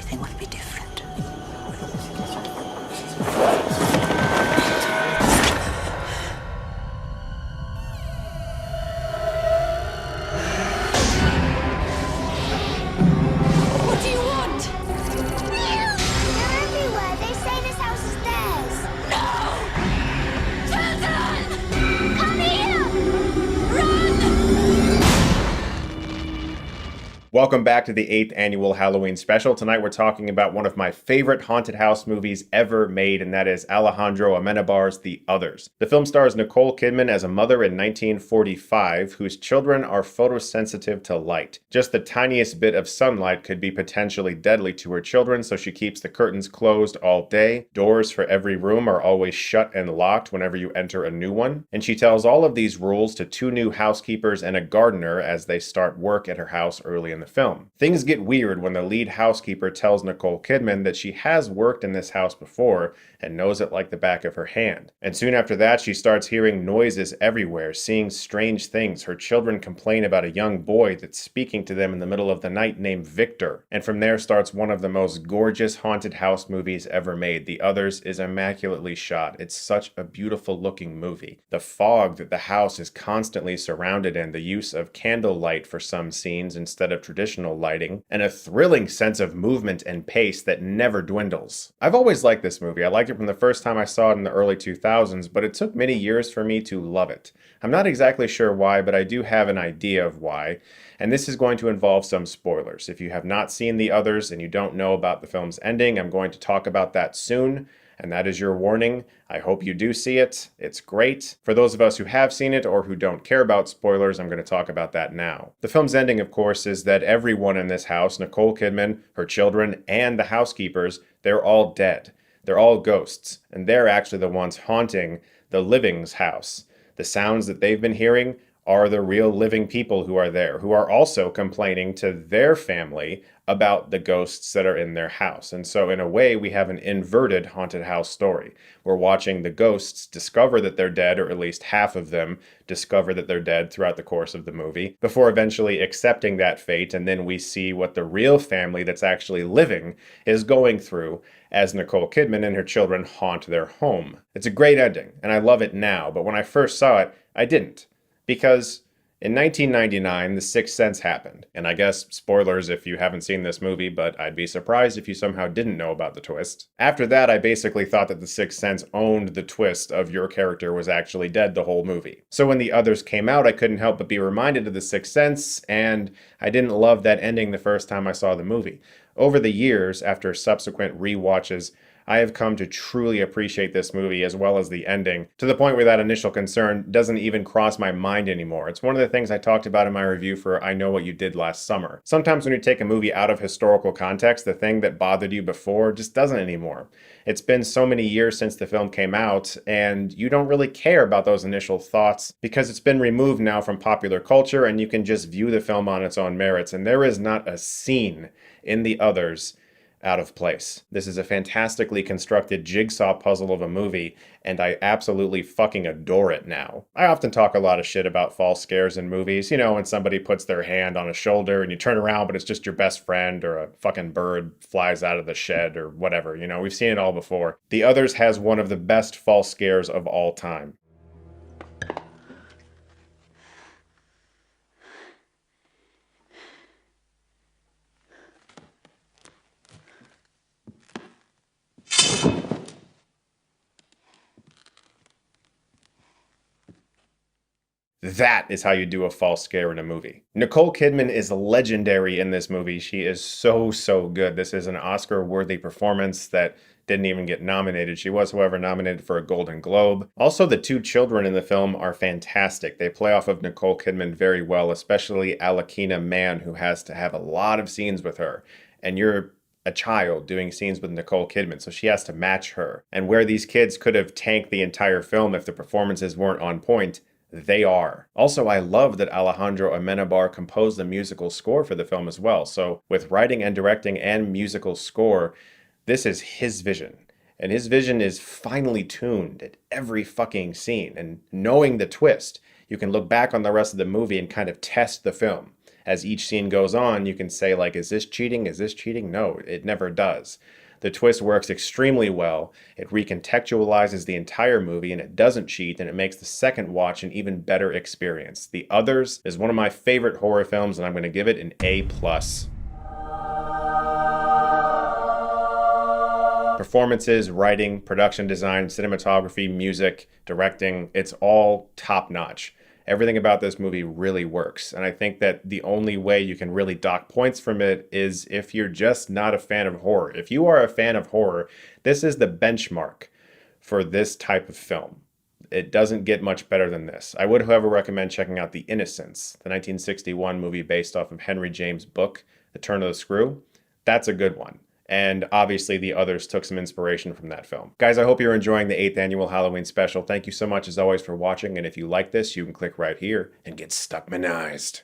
everything will be different. What do you want? They're everywhere. They say this house is theirs. No! Children! Come here! Run! Welcome back to the 8th annual Halloween special. Tonight we're talking about one of my favorite haunted house movies ever made, and that is Alejandro Amenábar's The Others. The film stars Nicole Kidman as a mother in 1945 whose children are photosensitive to light. Just the tiniest bit of sunlight could be potentially deadly to her children, so she keeps the curtains closed all day. Doors for every room are always shut and locked whenever you enter a new one. And she tells all of these rules to 2 new housekeepers and a gardener as they start work at her house early in the film. Things get weird when the lead housekeeper tells Nicole Kidman that she has worked in this house before and knows it like the back of her hand. And soon after that, she starts hearing noises everywhere, seeing strange things. Her children complain about a young boy that's speaking to them in the middle of the night named Victor. And from there starts one of the most gorgeous haunted house movies ever made. The Others is immaculately shot. It's such a beautiful looking movie. The fog that the house is constantly surrounded in, the use of candlelight for some scenes instead of traditional lighting, and a thrilling sense of movement and pace that never dwindles. I've always liked this movie. I liked it from the first time I saw it in the early 2000s, but it took many years for me to love it. I'm not exactly sure why, but I do have an idea of why, and this is going to involve some spoilers. If you have not seen The Others and you don't know about the film's ending, I'm going to talk about that soon. And that is your warning. I hope you do see it. It's great. For those of us who have seen it or who don't care about spoilers, I'm going to talk about that now. The film's ending, of course, is that everyone in this house, Nicole Kidman, her children, and the housekeepers, they're all dead. They're all ghosts, and they're actually the ones haunting the living's house. The sounds that they've been hearing are the real living people who are there, who are also complaining to their family about the ghosts that are in their house. And so in a way, we have an inverted haunted house story. We're watching the ghosts discover that they're dead, or at least half of them discover that they're dead throughout the course of the movie, before eventually accepting that fate. And then we see what the real family that's actually living is going through as Nicole Kidman and her children haunt their home. It's a great ending, and I love it now. But when I first saw it, I didn't. Because in 1999, The Sixth Sense happened. And I guess, spoilers if you haven't seen this movie, but I'd be surprised if you somehow didn't know about the twist. After that, I basically thought that The Sixth Sense owned the twist of your character was actually dead the whole movie. So when The Others came out, I couldn't help but be reminded of The Sixth Sense, and I didn't love that ending the first time I saw the movie. Over the years, after subsequent rewatches, I have come to truly appreciate this movie as well as the ending, to the point where that initial concern doesn't even cross my mind anymore. It's one of the things I talked about in my review for I Know What You Did Last Summer. Sometimes when you take a movie out of historical context, the thing that bothered you before just doesn't anymore. It's been so many years since the film came out, and you don't really care about those initial thoughts because it's been removed now from popular culture, and you can just view the film on its own merits. And there is not a scene in The Others out of place. This is a fantastically constructed jigsaw puzzle of a movie, and I absolutely fucking adore it now. I often talk a lot of shit about false scares in movies. You know, when somebody puts their hand on a shoulder and you turn around, but it's just your best friend, or a fucking bird flies out of the shed, or whatever. You know, we've seen it all before. The Others has one of the best false scares of all time. That is how you do a false scare in a movie. Nicole Kidman is legendary in this movie. She is so good. This is an Oscar-worthy performance that didn't even get nominated. She was, however, nominated for a Golden Globe. Also, the 2 children in the film are fantastic. They play off of Nicole Kidman very well, especially Alakina, Mann, who has to have a lot of scenes with her. And you're a child doing scenes with Nicole Kidman, so she has to match her. And where these kids could have tanked the entire film if the performances weren't on point, they are. Also, I love that Alejandro Amenábar composed the musical score for the film as well. So with writing and directing and musical score, this is his vision. And his vision is finely tuned at every fucking scene. And knowing the twist, you can look back on the rest of the movie and kind of test the film as each scene goes on, you can say, like, is this cheating? Is this cheating? No, it never does. The twist works extremely well. It recontextualizes the entire movie and it doesn't cheat, and it makes the second watch an even better experience. The Others is one of my favorite horror films, and I'm going to give it an A+. Performances, writing, production design, cinematography, music, directing, it's all top-notch. Everything about this movie really works, and I think that the only way you can really dock points from it is if you're just not a fan of horror. If you are a fan of horror, this is the benchmark for this type of film. It doesn't get much better than this. I would, however, recommend checking out The Innocents, the 1961 movie based off of Henry James' book, The Turn of the Screw. That's a good one. And obviously The Others took some inspiration from that film. Guys, I hope you're enjoying the 8th annual Halloween special. Thank you so much as always for watching, and if you like this, you can click right here and get Stuckmanized.